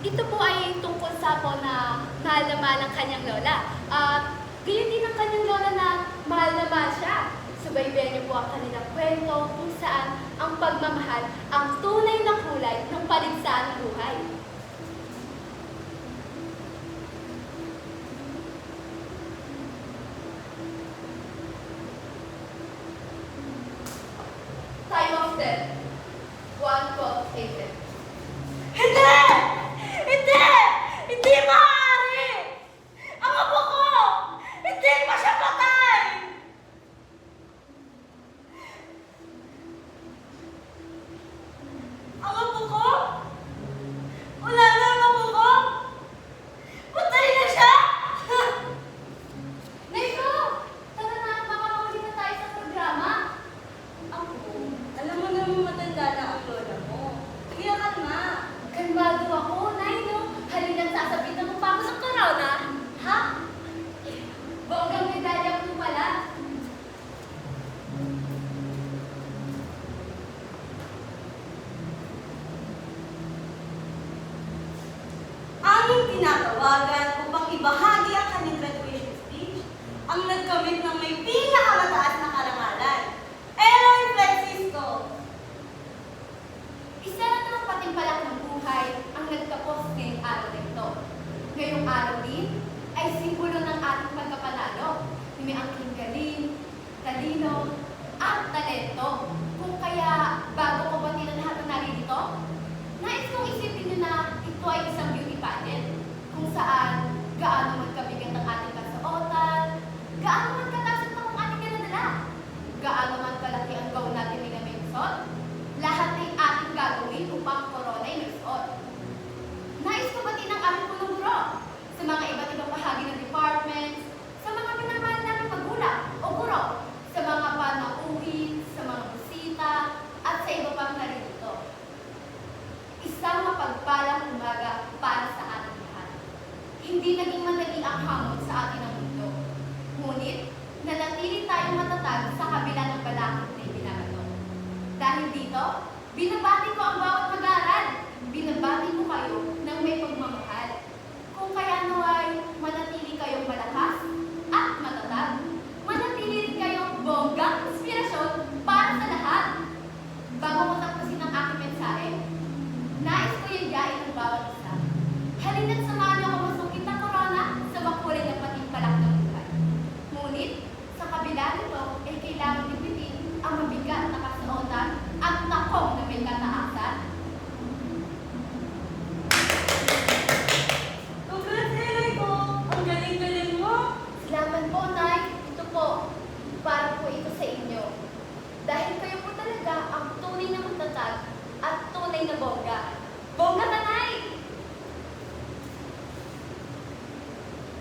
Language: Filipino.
ito po ay tungkol sa po na mahal na mahal ang kanyang lola. Gayon din ang kanyang lola na mahal siya. Subaybayan niyo po ang kanilang kwento kung saan ang pagmamahal ang tunay na kulay ng paligsahan ng buhay. Time of death, 1:12 a.m. Hindi! Hindi! Hindi maaari! Ang apo ko! Hindi pa siya patay! Ang apo ko? Wala na ang apo ko? Patay na siya! Neko! Tara na, baka mahuli na tayo sa programa. Ako, alam mo naman matanda na ang lola mo. Kaya ka na. Kalmado ako, Nay, no? Halina't sasabitan mo pa ako sa corona. Ha? Bonggang medalya mo pala. Aming tinatawagan upang ibahagi ang kanyang graduation speech ang nagkamit ng may pinakamataas na karangalan, Eloy Francisco. Isa na ng patimpalak ng buhay ang nagtapos ngayong araw nito. Ngayong araw din ay simbolo ng ating pagkapanalo. May angking galing, talino, at talento. Kung kaya bago ko batiin ang lahat ng naririto, nais kong isipin niyo na ito ay isang beauty pageant kung saan gaano man kabigat ang ating kasuotan, gaano man kataas ang ating kinadala, gaano man kalaki ang gown natin na may suot, lahat ay ating gagawin upang corona ay may suot. Nais ko batiin ang aming punong guro sa mga iba't ibang bahagi ng departments, sa mga pinamahal namin magulang o guro, sa mga panauhin, sa mga bisita, at sa iba pang naririto. Isang mapagpalang umaga para sa ating lahat. Hindi naging madali ang hamon sa atin ng mundo. Ngunit, nanatili tayong matatag sa kabila ng balakid na ibinabato. Dahil dito, binabati ko ang bawat mag-aaral. Binabati ko kayo ng may pagmamahal. Kung kaya naway, manatili kayong malakas at matatag. Manatili rin kayong bonggang inspirasyon para sa lahat. Bago ko tapusin ang aking mensahe, nais ko yung yain ng bawat isa. Halina't samahan niyo ako masungkit ng corona sa makulay ng patimpalak ng buhay. Ngunit, sa kabila nito ay kailangan ipitin ang mabigat na kasuotan at takong na may kataasan. Congrats, Eloy ko! Ang galing-galing mo! Salamat po, Nay. Ito po, para po ito sa inyo. Dahil kayo po talaga ang tunay na matatag at tunay na bongga.